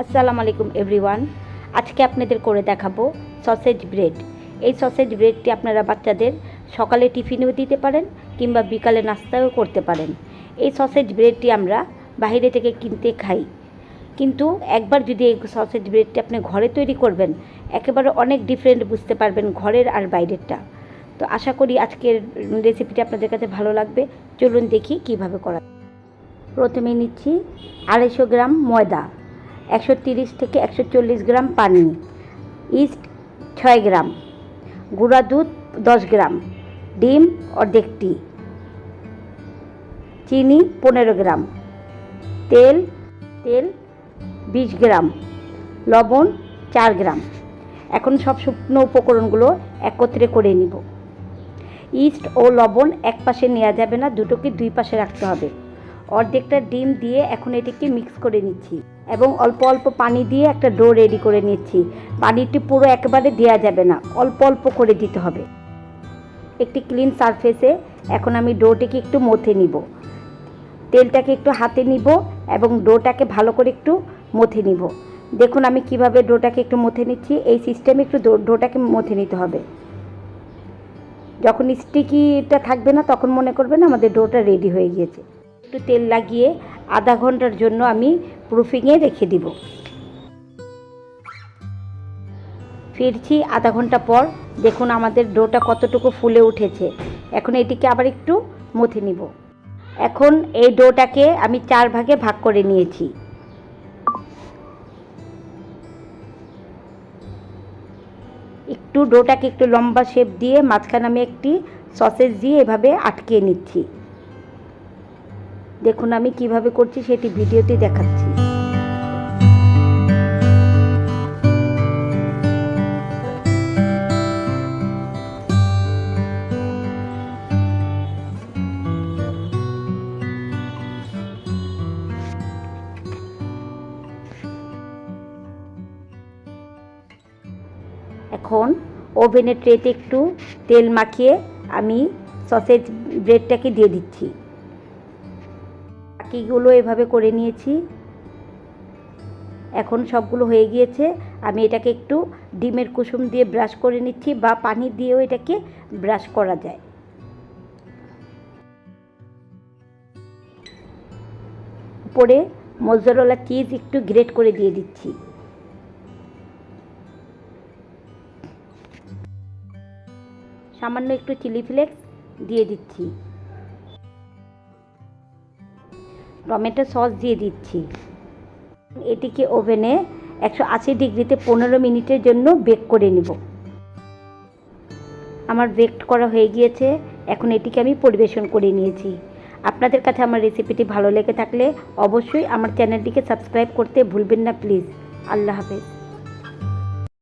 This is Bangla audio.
আসসালামু আলাইকুম এভরিওয়ান। আজকে আপনাদের করে দেখাবো সসেজ ব্রেড। এই সসেজ ব্রেডটি আপনারা বাচ্চাদের সকালে টিফিনেও দিতে পারেন কিংবা বিকালে নাস্তাও করতে পারেন। এই সসেজ ব্রেডটি আমরা বাইরে থেকে কিনতে খাই, কিন্তু একবার যদি এই সসেজ ব্রেডটি আপনি ঘরে তৈরি করবেন, একেবারে অনেক ডিফারেন্ট বুঝতে পারবেন ঘরের আর বাইরেরটা। তো আশা করি আজকের রেসিপিটি আপনাদের কাছে ভালো লাগবে। চলুন দেখি কিভাবে করা। প্রথমে নিচ্ছি 250 গ্রাম ময়দা, 130 থেকে 140 গ্রাম পানি, ইস্ট 6 গ্রাম, গুঁড়া দুধ 10 গ্রাম, ডিম অর্ধেকটি, চিনি 15 গ্রাম, তেল 20 গ্রাম, লবণ 4 গ্রাম। এখন সব শুকনো উপকরণগুলো একত্রে করে নিব। ইস্ট ও লবণ এক পাশে নেওয়া যাবে না, দুটোকে দুই পাশে রাখতে হবে। অর্ধেকটা ডিম দিয়ে এখন এটিকে মিক্স করে নিচ্ছি এবং অল্প অল্প পানি দিয়ে একটা ডো রেডি করে নিচ্ছি। পানিটি পুরো একেবারে দেওয়া যাবে না, অল্প অল্প করে দিতে হবে। একটি ক্লিন সারফেসে এখন আমি ডোটিকে একটু মথে নিব। তেলটাকে একটু হাতে নিব এবং ডোটাকে ভালো করে একটু মথে নিব। দেখুন আমি কিভাবে ডোটাকে একটু মথে নিচ্ছি। এই সিস্টেমে একটু ডোটাকে মথে নিতে হবে। যখন স্টিকিটা থাকবে না তখন মনে করবেন আমাদের ডোটা রেডি হয়ে গিয়েছে। একটু তেল লাগিয়ে আধা ঘন্টার জন্য আমি প্রুফিংয়ে রেখে দিব। ফিরছি আধা ঘন্টা পর। দেখুন আমাদের ডোটা কতটুকু ফুলে উঠেছে। এখন এটিকে আবার একটু মথে নিব। এখন এই ডোটাকে আমি 4 ভাগে ভাগ করে নিয়েছি। একটু ডোটাকে একটু লম্বা শেপ দিয়ে মাঝখানে আমি একটি সসেজ দিয়ে এভাবে আটকে নিচ্ছি। দেখুন আমি কিভাবে করছি সেটি ভিডিওতে দেখাচ্ছি। এখন ওভেনের ট্রেতে একটু তেল মাখিয়ে আমি সসেজ ব্রেডটাকে দিয়ে দিচ্ছি। বাকিগুলো এভাবে করে নিয়েছি। এখন সবগুলো হয়ে গিয়েছে। আমি এটাকে একটু ডিমের কুসুম দিয়ে ব্রাশ করে নিচ্ছি, বা পানি দিয়েও এটাকে ব্রাশ করা যায়। উপরে মোজারেলা চিজ একটু গ্রেট করে দিয়ে দিচ্ছি। সামান্য একটু চিলি ফ্লেক্স দিয়ে দিচ্ছি। টমেটো সস দিয়ে দিচ্ছি। এটিকে ওভেনে 180 ডিগ্রিতে 15 মিনিটের জন্য বেক করে নেব। আমার বেক করা হয়ে গিয়েছে। এখন এটিকে আমি পরিবেশন করে নিয়েছি। আপনাদের কাছে আমার রেসিপিটি ভালো লেগে থাকলে অবশ্যই আমার চ্যানেলটিকে সাবস্ক্রাইব করতে ভুলবেন না প্লিজ। আল্লাহ হাফেজ।